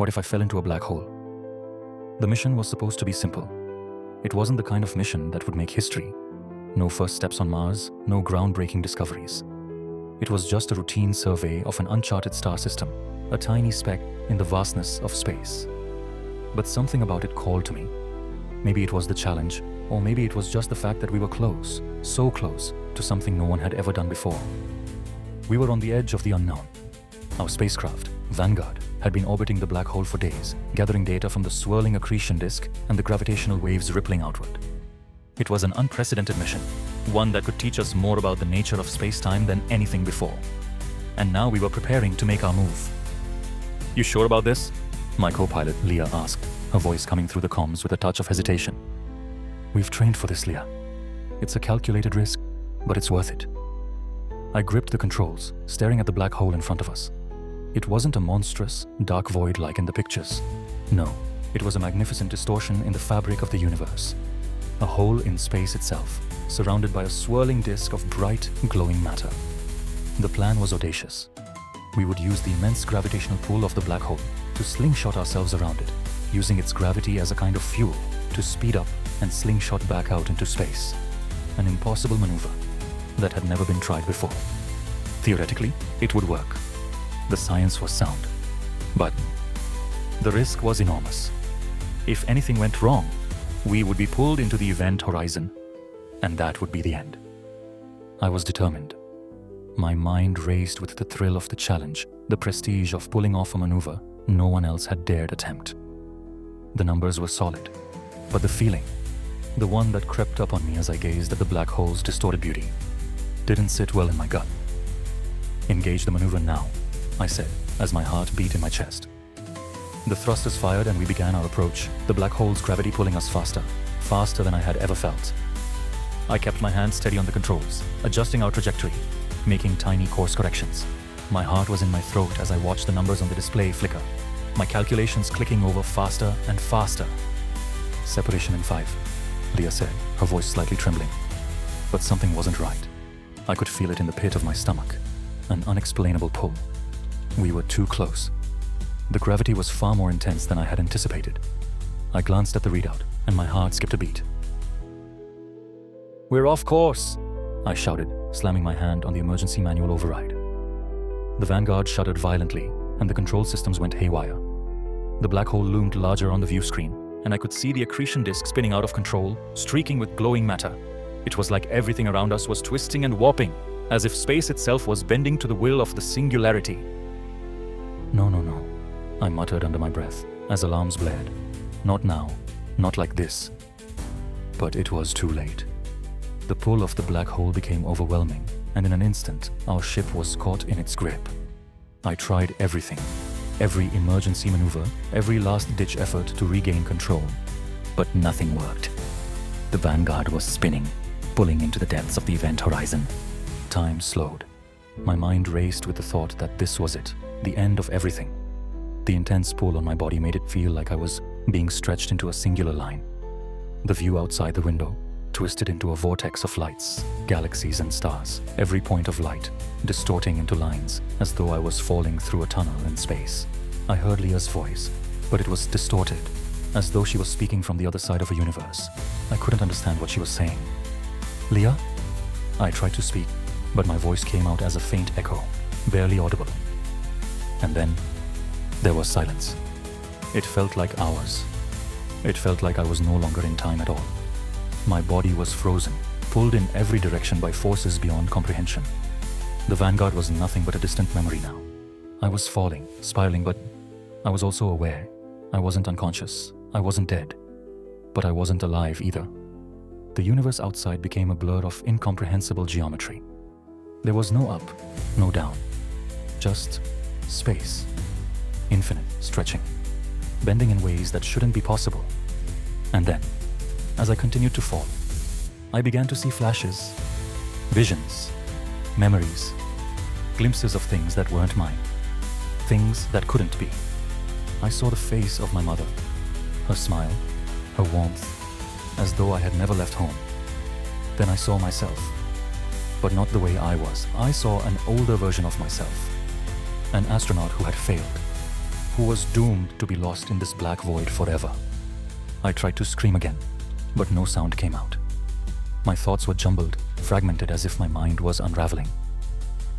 What if I fell into a black hole? The mission was supposed to be simple. It wasn't the kind of mission that would make history. No first steps on Mars, no groundbreaking discoveries. It was just a routine survey of an uncharted star system, a tiny speck in the vastness of space. But something about it called to me. Maybe it was the challenge, or maybe it was just the fact that we were close, so close, to something no one had ever done before. We were on the edge of the unknown. Our spacecraft, Vanguard, had been orbiting the black hole for days, gathering data from the swirling accretion disk and the gravitational waves rippling outward. It was an unprecedented mission, one that could teach us more about the nature of space-time than anything before. And now we were preparing to make our move. "You sure about this?" my co-pilot Leah asked, her voice coming through the comms with a touch of hesitation. "We've trained for this, Leah. It's a calculated risk, but it's worth it." I gripped the controls, staring at the black hole in front of us. It wasn't a monstrous, dark void like in the pictures. No, it was a magnificent distortion in the fabric of the universe. A hole in space itself, surrounded by a swirling disk of bright, glowing matter. The plan was audacious. We would use the immense gravitational pull of the black hole to slingshot ourselves around it, using its gravity as a kind of fuel to speed up and slingshot back out into space. An impossible maneuver that had never been tried before. Theoretically, it would work. The science was sound. But the risk was enormous. If anything went wrong, we would be pulled into the event horizon, and that would be the end. I was determined. My mind raced with the thrill of the challenge, the prestige of pulling off a maneuver no one else had dared attempt. The numbers were solid, but the feeling, the one that crept up on me as I gazed at the black hole's distorted beauty, didn't sit well in my gut. "Engage the maneuver now," I said, as my heart beat in my chest. The thrusters fired and we began our approach, the black hole's gravity pulling us faster, faster than I had ever felt. I kept my hand steady on the controls, adjusting our trajectory, making tiny course corrections. My heart was in my throat as I watched the numbers on the display flicker, my calculations clicking over faster and faster. "Separation in 5, Leah said, her voice slightly trembling. But something wasn't right. I could feel it in the pit of my stomach, an unexplainable pull. We were too close. The gravity was far more intense than I had anticipated. I glanced at the readout, and my heart skipped a beat. "We're off course," I shouted, slamming my hand on the emergency manual override. The Vanguard shuddered violently, and the control systems went haywire. The black hole loomed larger on the view screen, and I could see the accretion disk spinning out of control, streaking with glowing matter. It was like everything around us was twisting and warping, as if space itself was bending to the will of the singularity. No, I muttered under my breath as alarms blared. Not now, not like this. But it was too late. The pull of the black hole became overwhelming, and in an instant, our ship was caught in its grip. I tried everything, every emergency maneuver, every last-ditch effort to regain control, but nothing worked. The Vanguard was spinning, pulling into the depths of the event horizon. Time slowed. My mind raced with the thought that this was it, the end of everything. The intense pull on my body made it feel like I was being stretched into a singular line. The view outside the window twisted into a vortex of lights, galaxies and stars, every point of light distorting into lines as though I was falling through a tunnel in space. I heard Leah's voice, but it was distorted, as though she was speaking from the other side of a universe. I couldn't understand what she was saying. "Leah?" I tried to speak, but my voice came out as a faint echo, barely audible. And then there was silence. It felt like hours. It felt like I was no longer in time at all. My body was frozen, pulled in every direction by forces beyond comprehension. The Vanguard was nothing but a distant memory now. I was falling, spiraling, but I was also aware. I wasn't unconscious. I wasn't dead. But I wasn't alive either. The universe outside became a blur of incomprehensible geometry. There was no up, no down. Just space. Infinite, stretching, bending in ways that shouldn't be possible. And then, as I continued to fall, I began to see flashes, visions, memories, glimpses of things that weren't mine, things that couldn't be. I saw the face of my mother, her smile, her warmth, as though I had never left home. Then I saw myself, but not the way I was. I saw an older version of myself, an astronaut who had failed, who was doomed to be lost in this black void forever. I tried to scream again, but no sound came out. My thoughts were jumbled, fragmented as if my mind was unraveling.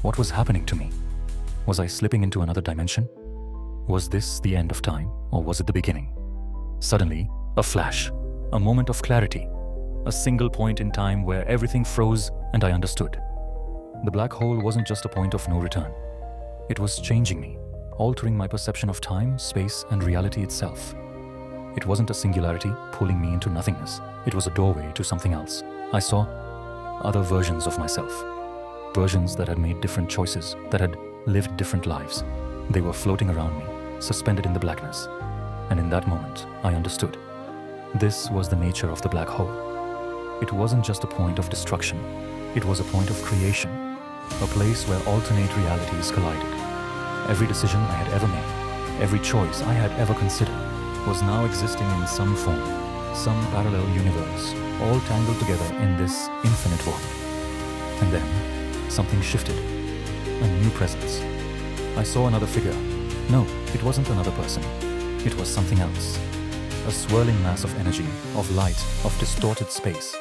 What was happening to me? Was I slipping into another dimension? Was this the end of time, or was it the beginning? Suddenly, a flash, a moment of clarity, a single point in time where everything froze and I understood. The black hole wasn't just a point of no return. It was changing me, altering my perception of time, space, and reality itself. It wasn't a singularity pulling me into nothingness. It was a doorway to something else. I saw other versions of myself. Versions that had made different choices, that had lived different lives. They were floating around me, suspended in the blackness. And in that moment, I understood. This was the nature of the black hole. It wasn't just a point of destruction. It was a point of creation, a place where alternate realities collided. Every decision I had ever made, every choice I had ever considered, was now existing in some form, some parallel universe, all tangled together in this infinite void. And then, something shifted. A new presence. I saw another figure. No, it wasn't another person. It was something else. A swirling mass of energy, of light, of distorted space.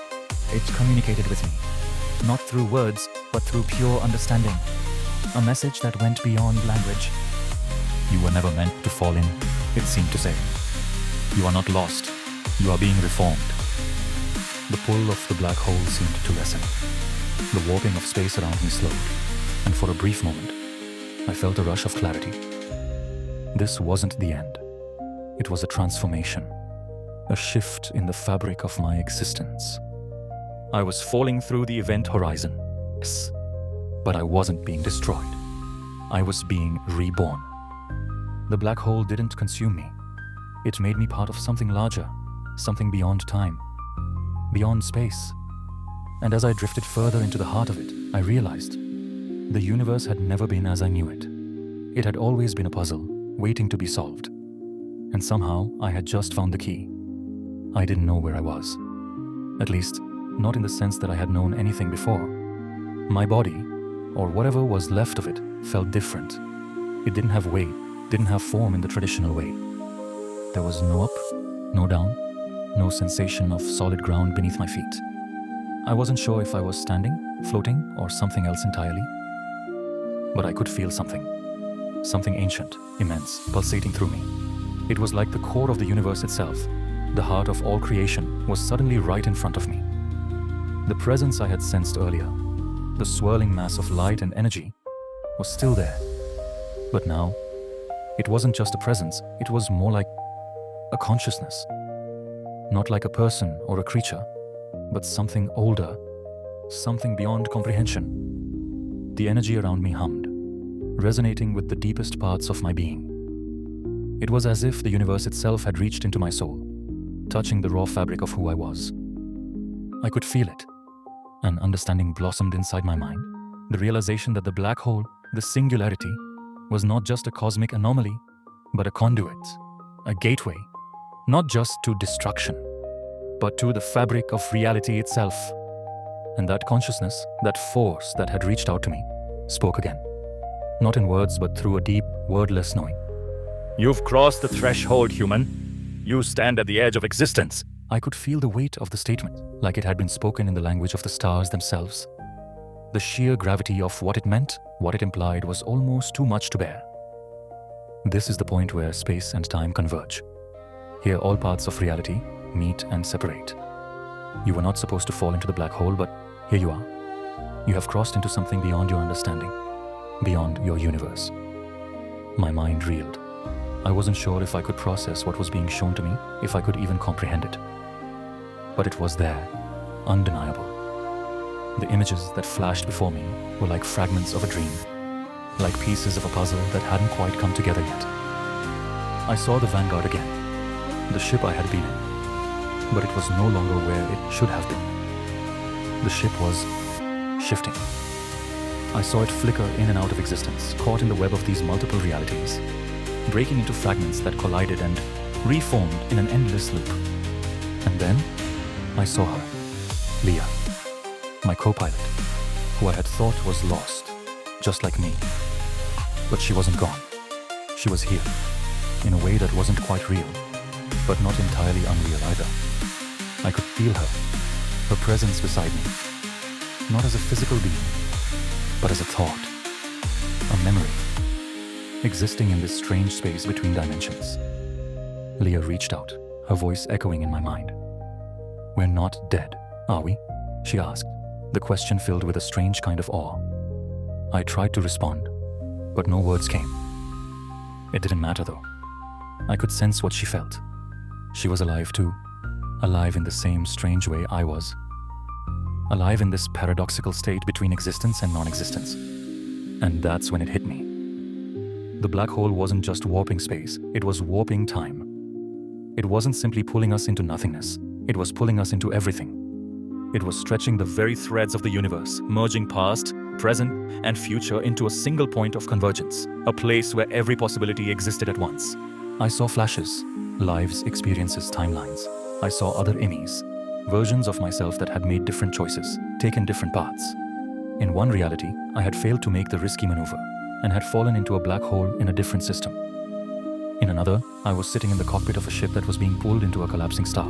It communicated with me. Not through words, but through pure understanding. A message that went beyond language. You were never meant to fall in, it seemed to say. You are not lost. You are being reformed. The pull of the black hole seemed to lessen. The warping of space around me slowed, and for a brief moment, I felt a rush of clarity. This wasn't the end. It was a transformation, a shift in the fabric of my existence. I was falling through the event horizon, yes, but I wasn't being destroyed. I was being reborn. The black hole didn't consume me. It made me part of something larger, something beyond time, beyond space. And as I drifted further into the heart of it, I realized the universe had never been as I knew it. It had always been a puzzle, waiting to be solved. And somehow, I had just found the key. I didn't know where I was. At least, not in the sense that I had known anything before. My body, or whatever was left of it, felt different. It didn't have weight, didn't have form in the traditional way. There was no up, no down, no sensation of solid ground beneath my feet. I wasn't sure if I was standing, floating, or something else entirely. But I could feel something ancient, immense, pulsating through me. It was like the core of the universe itself. The heart of all creation was suddenly right in front of me. The presence I had sensed earlier, the swirling mass of light and energy, was still there. But now, it wasn't just a presence, it was more like a consciousness. Not like a person or a creature, but something older, something beyond comprehension. The energy around me hummed, resonating with the deepest parts of my being. It was as if the universe itself had reached into my soul, touching the raw fabric of who I was. I could feel it. An understanding blossomed inside my mind, the realization that the black hole, the singularity, was not just a cosmic anomaly, but a conduit, a gateway, not just to destruction, but to the fabric of reality itself. And that consciousness, that force that had reached out to me, spoke again. Not in words, but through a deep, wordless knowing. You've crossed the threshold, human. You stand at the edge of existence. I could feel the weight of the statement, like it had been spoken in the language of the stars themselves. The sheer gravity of what it meant, what it implied, was almost too much to bear. This is the point where space and time converge. Here all parts of reality meet and separate. You were not supposed to fall into the black hole, but here you are. You have crossed into something beyond your understanding, beyond your universe. My mind reeled. I wasn't sure if I could process what was being shown to me, if I could even comprehend it. But it was there, undeniable. The images that flashed before me were like fragments of a dream, like pieces of a puzzle that hadn't quite come together yet. I saw the Vanguard again, the ship I had been in, but it was no longer where it should have been. The ship was shifting. I saw it flicker in and out of existence, caught in the web of these multiple realities, breaking into fragments that collided and reformed in an endless loop. And then, I saw her, Leah, my co-pilot, who I had thought was lost, just like me. But she wasn't gone. She was here, in a way that wasn't quite real, but not entirely unreal either. I could feel her presence beside me, not as a physical being, but as a thought, a memory, existing in this strange space between dimensions. Leah reached out, her voice echoing in my mind. "We're not dead, are we?" she asked, the question filled with a strange kind of awe. I tried to respond, but no words came. It didn't matter though. I could sense what she felt. She was alive too, alive in the same strange way I was. Alive in this paradoxical state between existence and non-existence. And that's when it hit me. The black hole wasn't just warping space, it was warping time. It wasn't simply pulling us into nothingness, it was pulling us into everything. It was stretching the very threads of the universe, merging past, present, and future into a single point of convergence, a place where every possibility existed at once. I saw flashes, lives, experiences, timelines. I saw other Emmys, versions of myself that had made different choices, taken different paths. In one reality, I had failed to make the risky maneuver and had fallen into a black hole in a different system. In another, I was sitting in the cockpit of a ship that was being pulled into a collapsing star.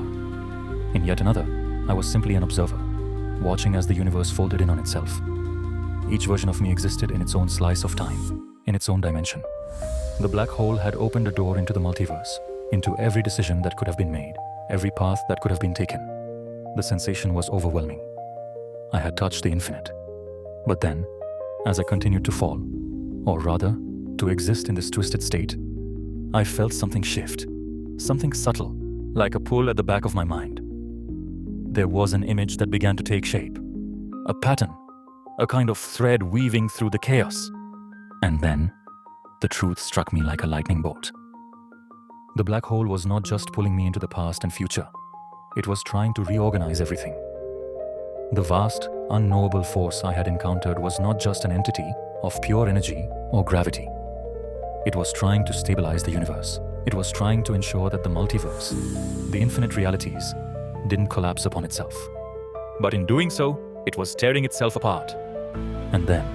In yet another, I was simply an observer, watching as the universe folded in on itself. Each version of me existed in its own slice of time, in its own dimension. The black hole had opened a door into the multiverse, into every decision that could have been made, every path that could have been taken. The sensation was overwhelming. I had touched the infinite. But then, as I continued to fall, or rather, to exist in this twisted state, I felt something shift, something subtle, like a pull at the back of my mind. There was an image that began to take shape, a pattern, a kind of thread weaving through the chaos. And then, the truth struck me like a lightning bolt. The black hole was not just pulling me into the past and future, it was trying to reorganize everything. The vast, unknowable force I had encountered was not just an entity of pure energy or gravity. It was trying to stabilize the universe. It was trying to ensure that the multiverse, the infinite realities, didn't collapse upon itself. But in doing so, it was tearing itself apart. And then,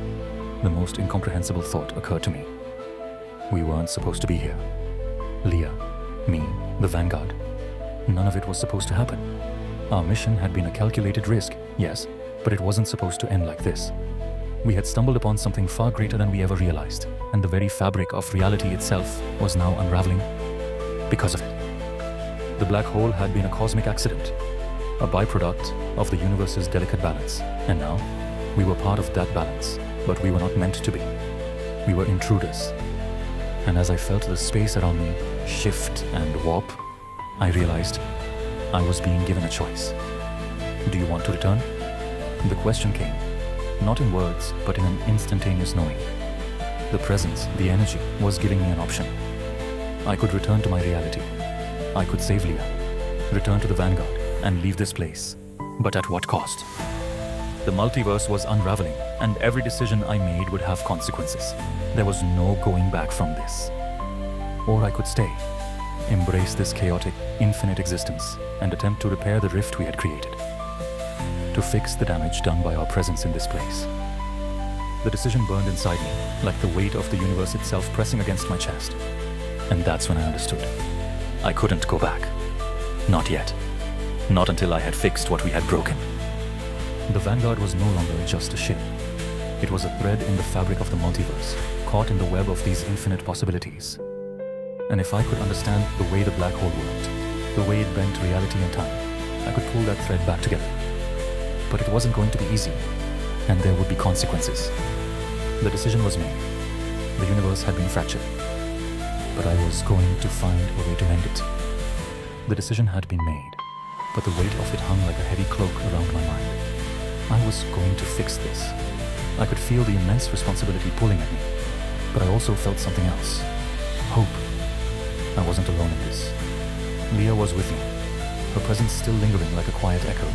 the most incomprehensible thought occurred to me. We weren't supposed to be here. Leah, me, the Vanguard. None of it was supposed to happen. Our mission had been a calculated risk, yes, but it wasn't supposed to end like this. We had stumbled upon something far greater than we ever realized, and the very fabric of reality itself was now unraveling because of it. The black hole had been a cosmic accident, a byproduct of the universe's delicate balance, and now we were part of that balance, but we were not meant to be. We were intruders. And as I felt the space around me shift and warp, I realized I was being given a choice. Do you want to return? The question came, not in words, but in an instantaneous knowing. The presence, the energy, was giving me an option. I could return to my reality. I could save Leah, return to the Vanguard, and leave this place. But at what cost? The multiverse was unraveling, and every decision I made would have consequences. There was no going back from this. Or I could stay, embrace this chaotic, infinite existence, and attempt to repair the rift we had created. To fix the damage done by our presence in this place. The decision burned inside me, like the weight of the universe itself pressing against my chest. And that's when I understood. I couldn't go back. Not yet. Not until I had fixed what we had broken. The Vanguard was no longer just a ship. It was a thread in the fabric of the multiverse, caught in the web of these infinite possibilities. And if I could understand the way the black hole worked, the way it bent reality and time, I could pull that thread back together. But it wasn't going to be easy, and there would be consequences. The decision was made. The universe had been fractured, but I was going to find a way to mend it. The decision had been made, but the weight of it hung like a heavy cloak around my mind. I was going to fix this. I could feel the immense responsibility pulling at me, but I also felt something else. Hope. I wasn't alone in this. Leah was with me, her presence still lingering like a quiet echo,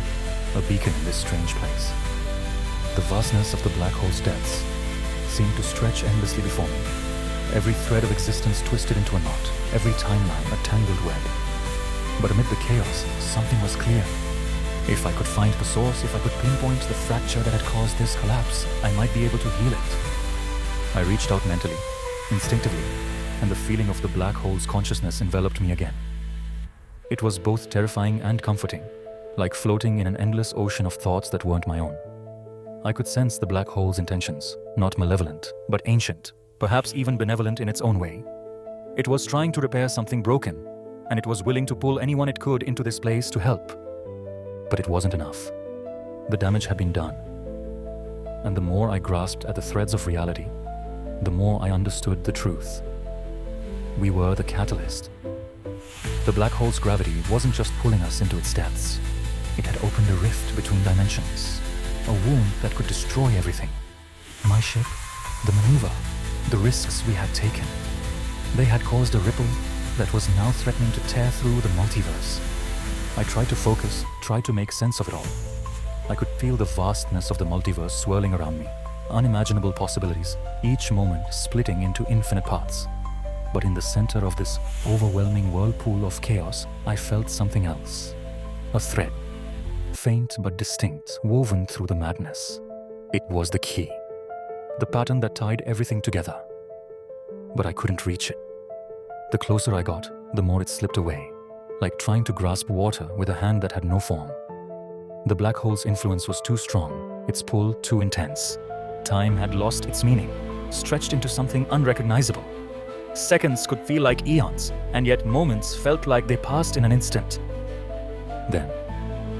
a beacon in this strange place. The vastness of the black hole's depths seemed to stretch endlessly before me. Every thread of existence twisted into a knot, every timeline a tangled web. But amid the chaos, something was clear. If I could find the source, if I could pinpoint the fracture that had caused this collapse, I might be able to heal it. I reached out mentally, instinctively, and the feeling of the black hole's consciousness enveloped me again. It was both terrifying and comforting, like floating in an endless ocean of thoughts that weren't my own. I could sense the black hole's intentions, not malevolent, but ancient, perhaps even benevolent in its own way. It was trying to repair something broken, and it was willing to pull anyone it could into this place to help. But it wasn't enough. The damage had been done. And the more I grasped at the threads of reality, the more I understood the truth. We were the catalyst. The black hole's gravity wasn't just pulling us into its depths. It had opened a rift between dimensions, a wound that could destroy everything. My ship, the maneuver, the risks we had taken. They had caused a ripple that was now threatening to tear through the multiverse. I tried to focus, tried to make sense of it all. I could feel the vastness of the multiverse swirling around me, unimaginable possibilities, each moment splitting into infinite paths. But in the center of this overwhelming whirlpool of chaos, I felt something else. A thread, faint but distinct, woven through the madness. It was the key, the pattern that tied everything together. But I couldn't reach it. The closer I got, the more it slipped away, like trying to grasp water with a hand that had no form. The black hole's influence was too strong, its pull too intense. Time had lost its meaning, stretched into something unrecognizable. Seconds could feel like eons, and yet moments felt like they passed in an instant. Then,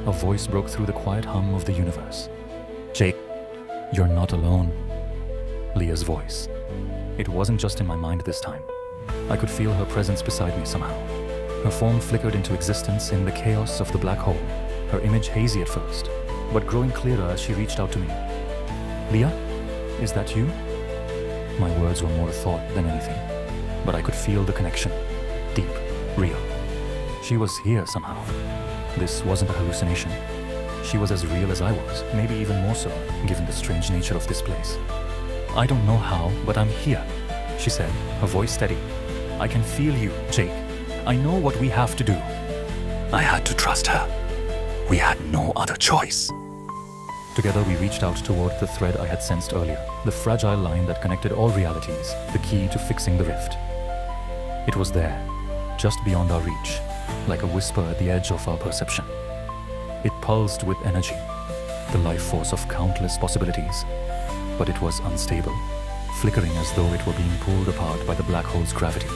a voice broke through the quiet hum of the universe. "Jake, you're not alone." Leah's voice. It wasn't just in my mind this time. I could feel her presence beside me somehow. Her form flickered into existence in the chaos of the black hole, her image hazy at first, but growing clearer as she reached out to me. "Leah, is that you?" My words were more a thought than anything, but I could feel the connection. Deep, real. She was here somehow. This wasn't a hallucination. She was as real as I was, maybe even more so, given the strange nature of this place. "I don't know how, but I'm here," she said, her voice steady. "I can feel you, Jake. I know what we have to do." I had to trust her. We had no other choice. Together we reached out toward the thread I had sensed earlier, the fragile line that connected all realities, the key to fixing the rift. It was there, just beyond our reach, like a whisper at the edge of our perception. It pulsed with energy, the life force of countless possibilities, but it was unstable, flickering as though it were being pulled apart by the black hole's gravity.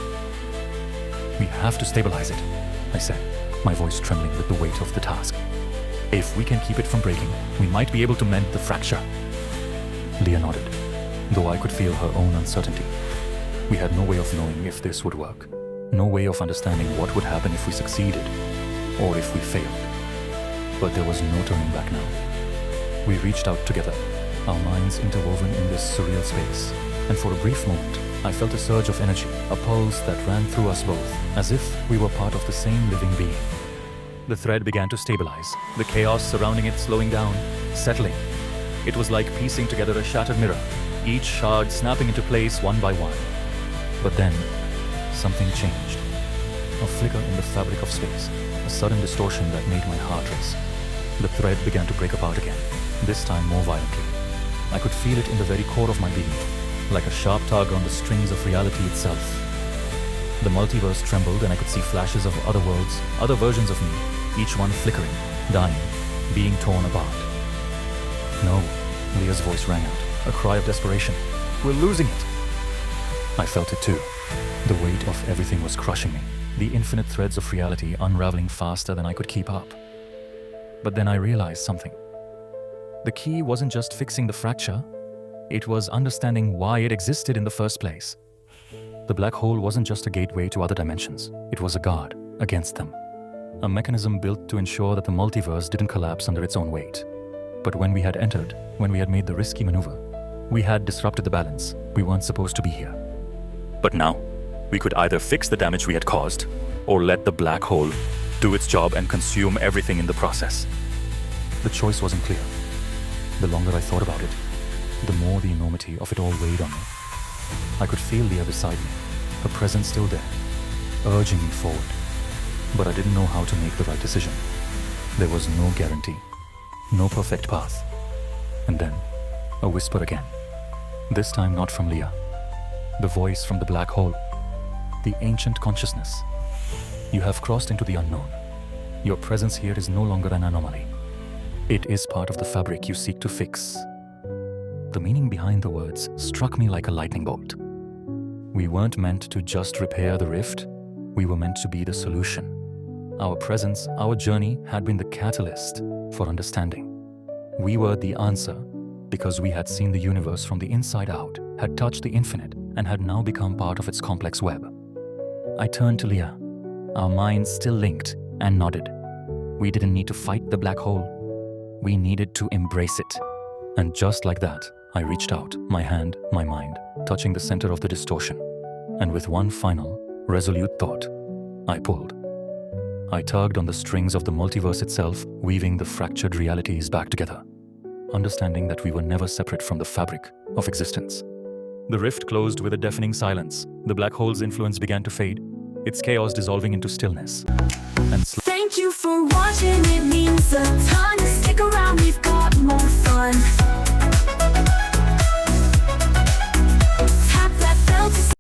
"We have to stabilize it," I said, my voice trembling with the weight of the task. "If we can keep it from breaking, we might be able to mend the fracture." Leah nodded, though I could feel her own uncertainty. We had no way of knowing if this would work, no way of understanding what would happen if we succeeded, or if we failed. But there was no turning back now. We reached out together, our minds interwoven in this surreal space, and for a brief moment, I felt a surge of energy, a pulse that ran through us both, as if we were part of the same living being. The thread began to stabilize, the chaos surrounding it slowing down, settling. It was like piecing together a shattered mirror, each shard snapping into place one by one. But then, something changed. A flicker in the fabric of space, a sudden distortion that made my heart race. The thread began to break apart again, this time more violently. I could feel it in the very core of my being, like a sharp tug on the strings of reality itself. The multiverse trembled and I could see flashes of other worlds, other versions of me, each one flickering, dying, being torn apart. "No," Leah's voice rang out, a cry of desperation. "We're losing it." I felt it too. The weight of everything was crushing me, the infinite threads of reality unraveling faster than I could keep up. But then I realized something. The key wasn't just fixing the fracture, it was understanding why it existed in the first place. The black hole wasn't just a gateway to other dimensions, it was a guard against them. A mechanism built to ensure that the multiverse didn't collapse under its own weight. But when we had entered, when we had made the risky maneuver, we had disrupted the balance. We weren't supposed to be here. But now, we could either fix the damage we had caused, or let the black hole do its job and consume everything in the process. The choice wasn't clear. The longer I thought about it, the more the enormity of it all weighed on me. I could feel Leah beside me, her presence still there, urging me forward. But I didn't know how to make the right decision. There was no guarantee, no perfect path. And then, a whisper again. This time not from Leah. The voice from the black hole. the ancient consciousness. You have crossed into the unknown. Your presence here is no longer an anomaly. It is part of the fabric you seek to fix. The meaning behind the words struck me like a lightning bolt. We weren't meant to just repair the rift, we were meant to be the solution. Our presence, our journey had been the catalyst for understanding. We were the answer because we had seen the universe from the inside out, had touched the infinite, and had now become part of its complex web. I turned to Leah, our minds still linked, and nodded. We didn't need to fight the black hole. We needed to embrace it. And just like that, I reached out, my hand, my mind, touching the center of the distortion. And with one final, resolute thought, I pulled. I tugged on the strings of the multiverse itself, weaving the fractured realities back together, understanding that we were never separate from the fabric of existence. The rift closed with a deafening silence. The black hole's influence began to fade, its chaos dissolving into stillness. And thank you for watching, it means a ton.